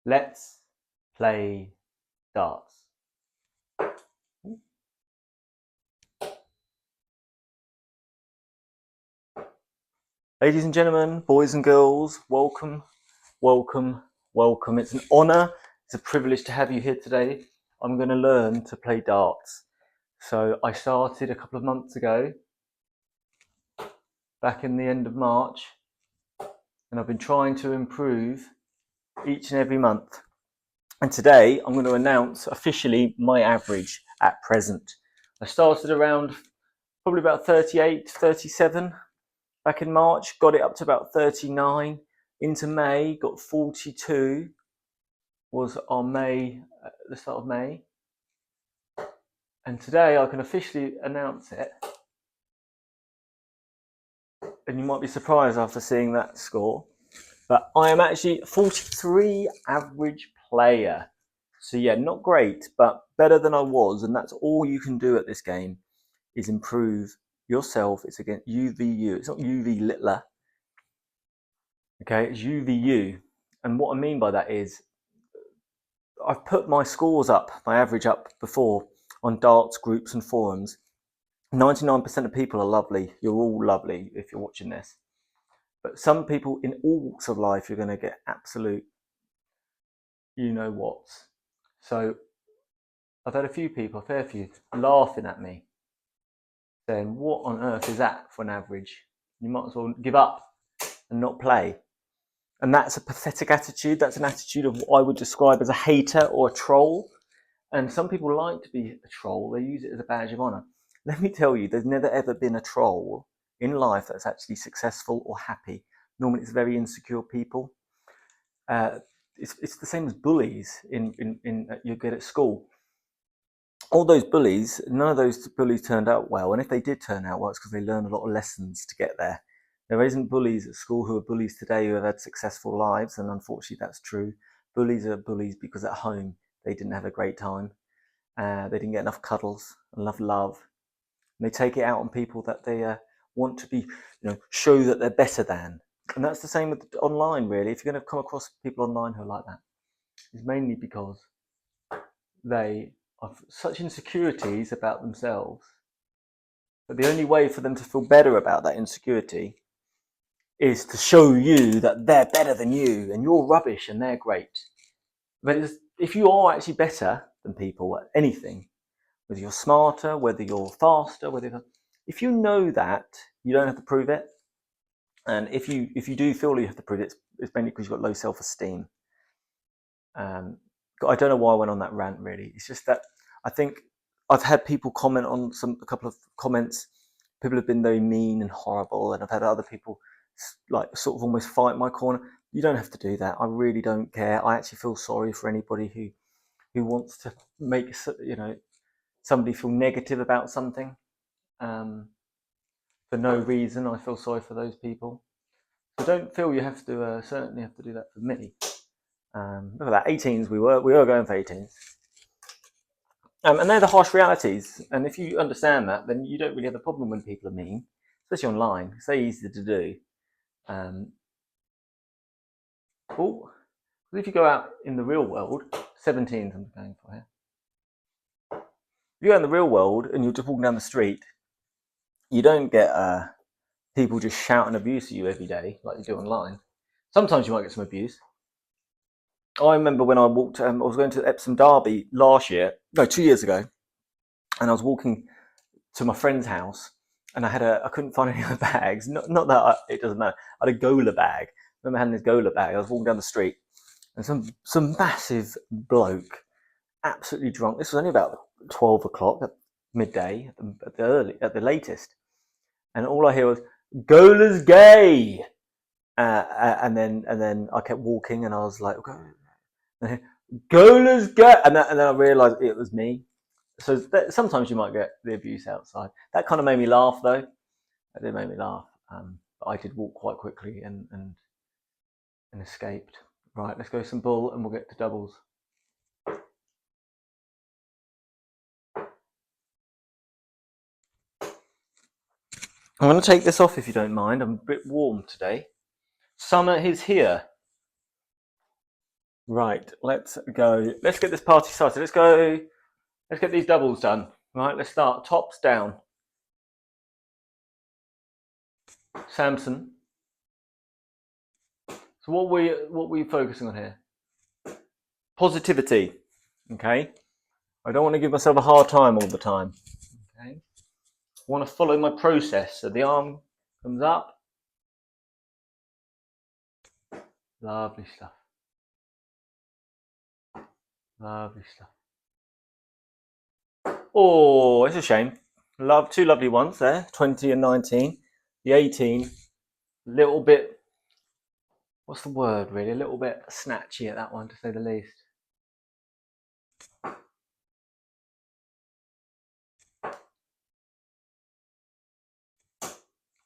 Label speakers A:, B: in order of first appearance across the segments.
A: Let's play darts. Ladies and gentlemen, boys and girls, welcome, welcome, welcome. It's an honour, it's a privilege to have you here today. I'm going to learn to play darts. So I started a couple of months ago, back in the end of March, and I've been trying to improve each and every month. And today I'm going to announce officially my average at present. I started around probably about 38, 37 back in March, got it up to about 39. Into May, got 42, was on May, the start of May. And today I can officially announce it. And you might be surprised after seeing that score, but I am actually 43 average player. So yeah, not great, but better than I was. And that's all you can do at this game, is improve yourself. It's against UVU. It's not UV Littler. Okay, it's UVU. And what I mean by that is, I've put my scores up, my average up before on darts groups and forums. 99% of people are lovely. You're all lovely if you're watching this. But some people in all walks of life, you're going to get absolute you know what. So I've had a few people, a fair few, laughing at me, saying, what on earth is that for an average? You might as well give up and not play. And that's a pathetic attitude. That's an attitude of what I would describe as a hater or a troll. And some people like to be a troll. They use it as a badge of honor. Let me tell you, there's never ever been a troll in life that's actually successful or happy. Normally it's very insecure people. It's the same as bullies you get at school. All those bullies, none of those bullies turned out well. And if they did turn out well, it's because they learned a lot of lessons to get there. There isn't bullies at school who are bullies today who have had successful lives, and unfortunately that's true. Bullies are bullies because at home they didn't have a great time. They didn't get enough cuddles, enough love. And they take it out on people that they want to be, show that they're better than. And that's the same with online, really. If you're going to come across people online who are like that, it's mainly because they have such insecurities about themselves. But the only way for them to feel better about that insecurity is to show you that they're better than you and you're rubbish and they're great. But if you are actually better than people at anything, whether you're smarter, whether you're faster, if you know that, you don't have to prove it. And if you do feel you have to prove it, it's mainly because you've got low self-esteem. I don't know why I went on that rant, really. It's just that I think I've had people comment on a couple of comments. People have been very mean and horrible, and I've had other people like sort of almost fight my corner. You don't have to do that. I really don't care. I actually feel sorry for anybody who wants to make somebody feel negative about something for no reason. I feel sorry for those people. So don't feel you have to certainly have to do that for me. Look at that, 18s we were going for 18s. And they're the harsh realities. And if you understand that, then you don't really have a problem when people are mean, especially online. It's so easy to do. If you go out in the real world, 17s I'm going for here. If you go in the real world and you're just walking down the street, you don't get people just shouting abuse at you every day like you do online. Sometimes you might get some abuse. I remember when I walked, I was going to Epsom Derby 2 years ago, and I was walking to my friend's house, and I couldn't find any other bags. Not that it doesn't matter. I had a Gola bag. I remember having this Gola bag. I was walking down the street, and some massive bloke, absolutely drunk. This was only about 12 o'clock at midday at the latest, and all I hear was "Gola's gay," and then I kept walking, and I was like, okay. Gola's gay, and then I realised it was me. So sometimes you might get the abuse outside. That kind of made me laugh, though. That did make me laugh. But I did walk quite quickly and escaped. Right, let's go some bull and we'll get to doubles. I'm going to take this off if you don't mind. I'm a bit warm today. Summer is here. Right, let's go. Let's get this party started. Let's go. Let's get these doubles done. Right, let's start. Tops down. Samson. So what we focusing on here? Positivity. Okay. I don't want to give myself a hard time all the time. Okay. I want to follow my process. So the arm comes up. Lovely stuff. Lovely stuff. Oh, it's a shame. Two lovely ones there. 20 and 19. The 18, a little bit. What's the word really? A little bit snatchy at that one, to say the least.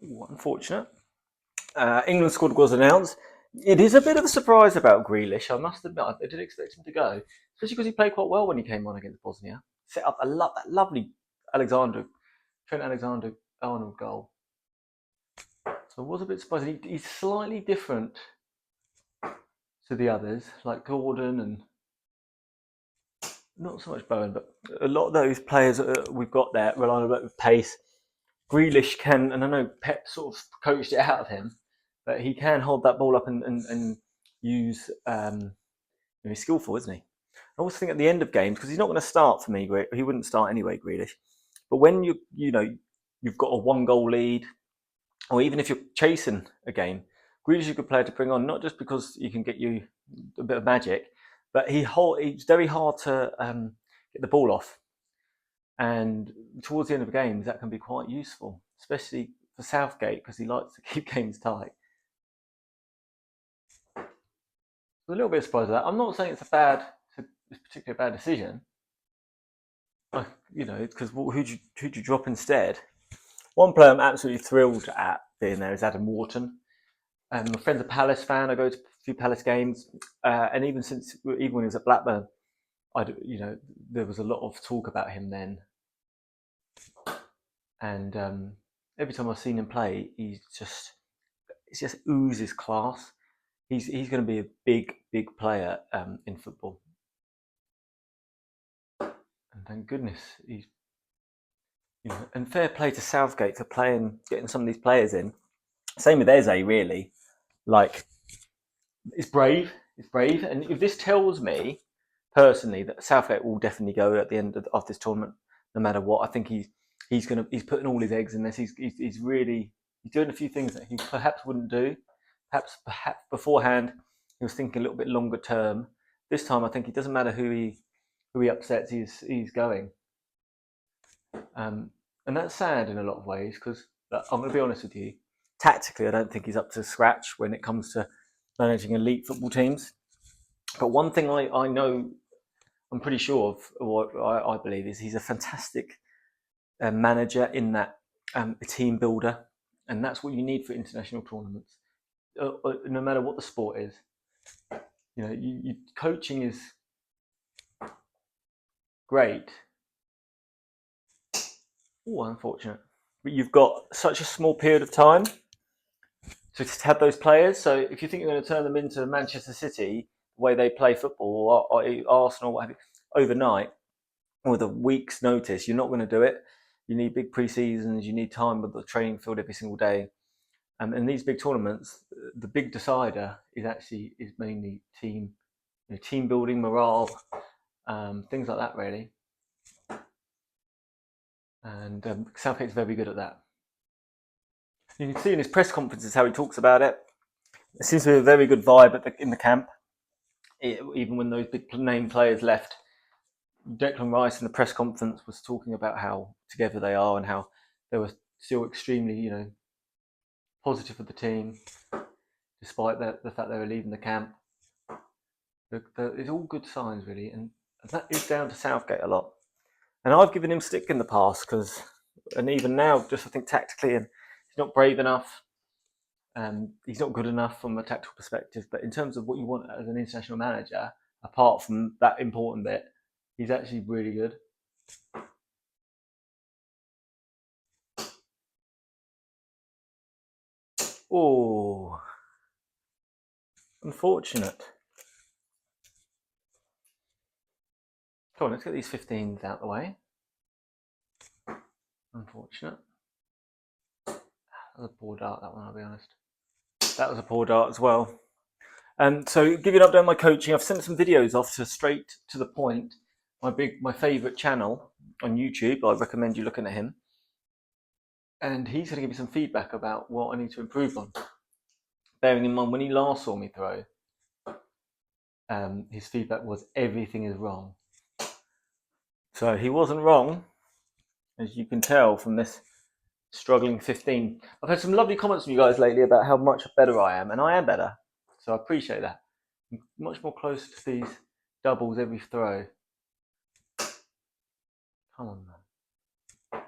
A: Ooh, unfortunate. England squad was announced. It is a bit of a surprise about Grealish, I must admit. I did expect him to go, especially because he played quite well when he came on against Bosnia. Set up that lovely Trent Alexander-Arnold goal. So I was a bit surprised. He's slightly different to the others, like Gordon and not so much Bowen, but a lot of those players we've got there rely on a bit of pace. Grealish can, and I know Pep sort of coached it out of him, but he can hold that ball up and use. He's skillful, isn't he? I also think at the end of games, because he's not going to start for me. He wouldn't start anyway, Grealish. But when you've got a 1-goal lead, or even if you're chasing a game, Grealish is a good player to bring on, not just because he can get you a bit of magic, but he's very hard to get the ball off. And towards the end of the games, that can be quite useful, especially for Southgate, because he likes to keep games tight. So a little bit surprised at that. I'm not saying it's a particularly bad decision. Because who'd you drop instead? One player I'm absolutely thrilled at being there is Adam Wharton. My friend's a Palace fan. I go to a few Palace games, and even when he was at Blackburn, there was a lot of talk about him then. And every time I've seen him play, it just oozes class. He's going to be a big player in football. And thank goodness and fair play to Southgate for getting some of these players in. Same with Eze, really. Like, it's brave. It's brave. And if this tells me personally that Southgate will definitely go at the end of this tournament, no matter what, I think he's putting all his eggs in this. He's doing a few things that he perhaps wouldn't do. Perhaps beforehand he was thinking a little bit longer term. This time I think it doesn't matter who he upsets. He's going. And that's sad in a lot of ways because I'm going to be honest with you. Tactically, I don't think he's up to scratch when it comes to managing elite football teams. But one thing I know, I'm pretty sure of what I believe is he's a fantastic manager in that a team builder, and that's what you need for international tournaments. No matter what the sport is, coaching is great. Oh, unfortunate. But you've got such a small period of time to have those players. So if you think you're going to turn them into Manchester City, the way they play football, or Arsenal, what have you, overnight, with a week's notice, you're not going to do it. You need big pre-seasons. You need time with the training field every single day. And these big tournaments, the big decider is mainly team building, morale, things like that, really. And Southgate's very good at that. You can see in his press conferences how he talks about it. It seems to be a very good vibe in the camp. Even when those big name players left, Declan Rice in the press conference was talking about how together they are and how they were still extremely, positive for the team, despite the fact they were leaving the camp. It's all good signs, really, and that is down to Southgate a lot. And I've given him stick in the past and even now, just I think tactically, and he's not brave enough. He's not good enough from a tactical perspective. But in terms of what you want as an international manager, apart from that important bit, he's actually really good. Oh, unfortunate. Come on, let's get these 15s out of the way. Unfortunate. That was a poor dart, that one, I'll be honest. That was a poor dart as well. So give you an update on my coaching. I've sent some videos off to straight to the point. My favourite channel on YouTube. I recommend you looking at him. And he's going to give me some feedback about what I need to improve on. Bearing in mind, when he last saw me throw, his feedback was everything is wrong. So he wasn't wrong, as you can tell from this struggling 15. I've had some lovely comments from you guys lately about how much better I am, and I am better. So I appreciate that. I'm much more close to these doubles every throw. Come on, man.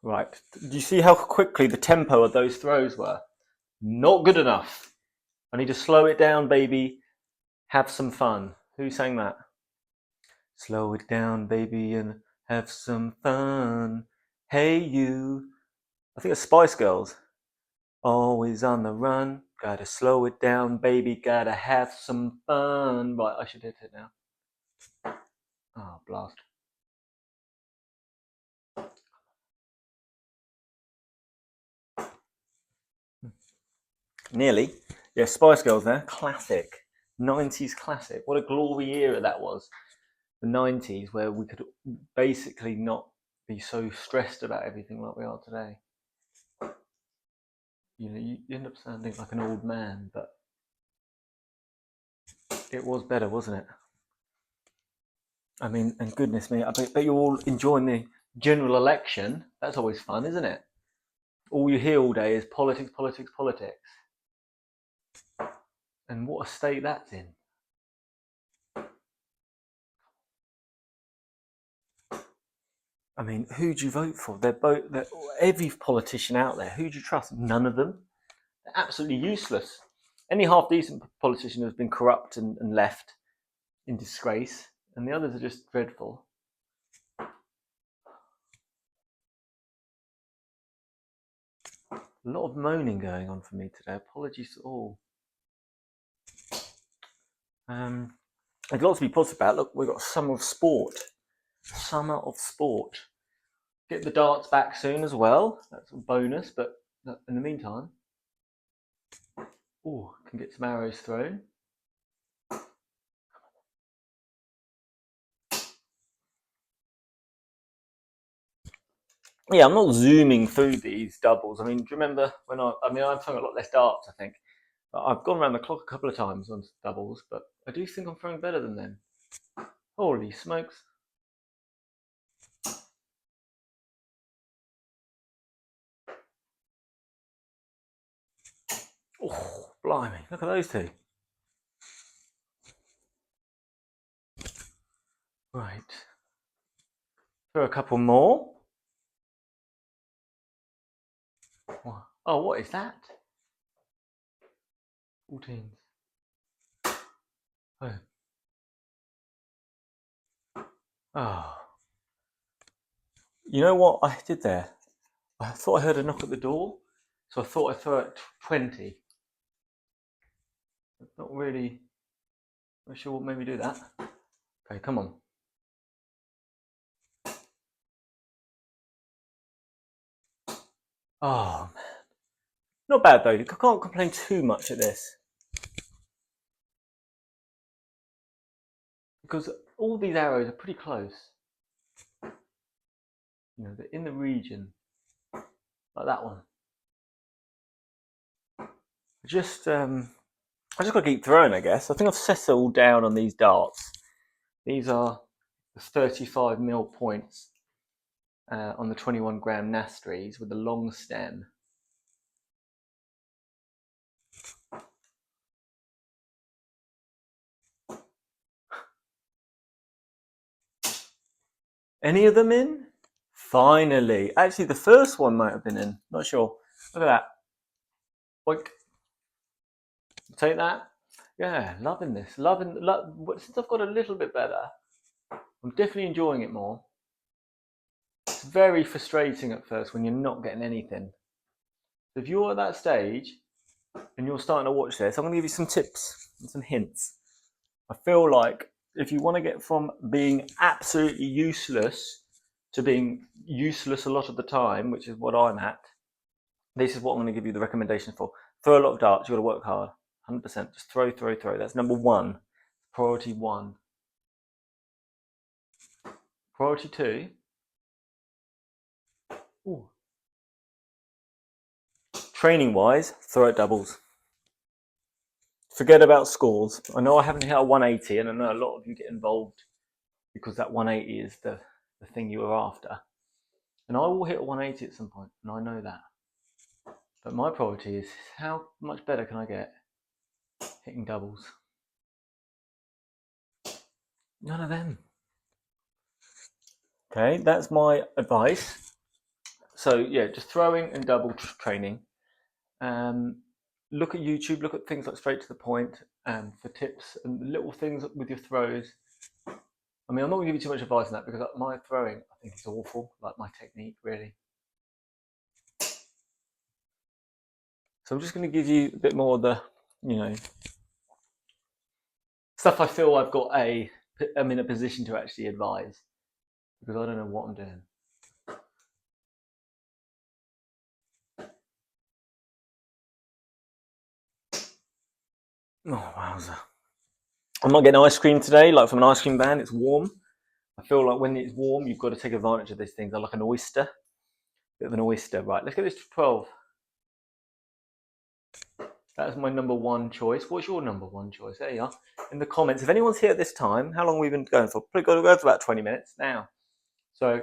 A: Right. Do you see how quickly the tempo of those throws were? Not good enough. I need to slow it down, baby. Have some fun. Who sang that? Slow it down, baby, and have some fun. Hey, you. I think it's Spice Girls. Always on the run. Gotta slow it down, baby. Gotta have some fun. Right, I should hit it now. Oh, blast. Nearly. Yeah, Spice Girls there. Classic. 90s classic. What a glory era that was. The 90s, where we could basically not be so stressed about everything like we are today. You know, you end up sounding like an old man, but it was better, wasn't it? I mean, and goodness me, I bet you're all enjoying the general election. That's always fun, isn't it? All you hear all day is politics, politics, politics. And what a state that's in. I mean, who do you vote for? They're every politician out there. Who do you trust? None of them. They're absolutely useless. Any half-decent politician has been corrupt and left in disgrace, and the others are just dreadful. A lot of moaning going on for me today. Apologies to all. There's lots to be positive about. Look, we've got Summer of Sport. Summer of Sport. Get the darts back soon as well. That's a bonus, but in the meantime, can get some arrows thrown. Yeah, I'm not zooming through these doubles. I mean, do you remember when I've thrown a lot less darts, I think. I've gone around the clock a couple of times on doubles, but I do think I'm throwing better than them. Holy smokes. Oh, blimey, look at those two. Right. Throw a couple more. Oh, what is that? 14s. Oh. Oh. You know what I did there? I thought I heard a knock at the door, so I thought I'd throw it 20. Not really sure what made me do that. Okay, come on. Oh, man. Not bad, though. I can't complain too much at this. Because all these arrows are pretty close. You know, they're in the region. Like that one. I just got to keep throwing, I guess. I think I've settled down on these darts. These are the 35mm points on the 21-gram Nastries with the long stem. Any of them in? Finally. Actually, the first one might have been in. Not sure. Look at that. Boink. Take that. Yeah, loving this. Since I've got a little bit better, I'm definitely enjoying it more. It's very frustrating at first when you're not getting anything. So if you're at that stage and you're starting to watch this, I'm going to give you some tips and some hints. I feel like if you want to get from being absolutely useless to being useless a lot of the time, which is what I'm at, this is what I'm going to give you the recommendation for. Throw a lot of darts. You've got to work hard. 100%. Just throw, throw, throw. That's number one. Priority one. Priority two. Ooh. Training wise, throw at doubles. Forget about scores. I know I haven't hit a 180, and I know a lot of you get involved because that 180 is the thing you are after. And I will hit a 180 at some point, and I know that. But my priority is how much better can I get hitting doubles? None of them. Okay, that's my advice. So yeah, just throwing and double training. Look at YouTube, look at things like Straight to the Point for tips and little things with your throws. I mean, I'm not going to give you too much advice on that because my throwing, I think, is awful, like my technique, really. So I'm just going to give you a bit more of the, stuff I feel I'm in a position to actually advise because I don't know what I'm doing. Oh, wowza. I'm not getting ice cream today, like from an ice cream van. It's warm. I feel like when it's warm, you've got to take advantage of these things. I like an oyster. Bit of an oyster. Right, let's get this to 12. That's my number one choice. What's your number one choice? There you are. In the comments. If anyone's here at this time, how long have we been going for? Probably got to go for about 20 minutes now. So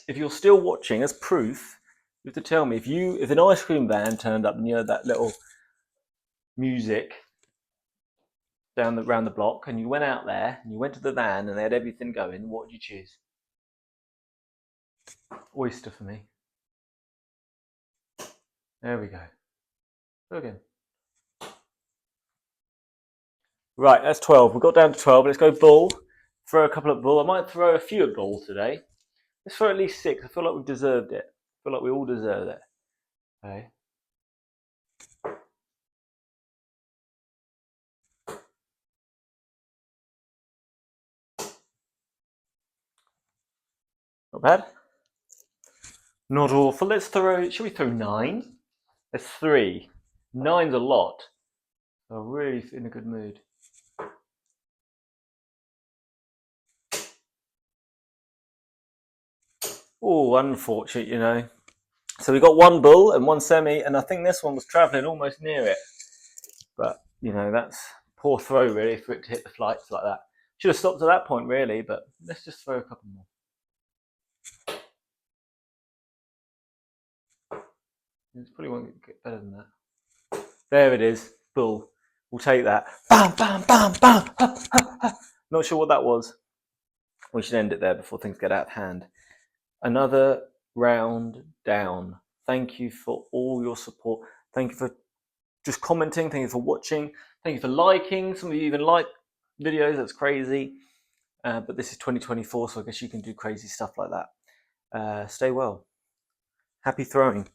A: if you're still watching, as proof, you have to tell me if an ice cream van turned up and you heard that little music around the block, and you went out there and you went to the van and they had everything going, what would you choose? Oyster for me. There we go. Go again. Right, that's 12. We got down to 12. Let's go bull. Throw a couple at bull. I might throw a few at bull today. Let's throw at least 6. I feel like we've deserved it. I feel like we all deserve it. Okay. Not bad. Not awful. Let's throw, should we throw 9? That's 3. 9's a lot. I'm really in a good mood. Oh, unfortunate, So we got one bull and one semi, and I think this one was travelling almost near it. But, that's poor throw, really, for it to hit the flights like that. Should have stopped at that point, really, but let's just throw a couple more. It probably won't get better than that. There it is, bull. We'll take that. Bam, bam, bam, bam. Ha, ha, ha. Not sure what that was. We should end it there before things get out of hand. Another round down. Thank you for all your support. Thank you for just commenting. Thank you for watching. Thank you for liking. Some of you even like videos. That's crazy. But this is 2024, so I guess you can do crazy stuff like that. Stay well. Happy throwing.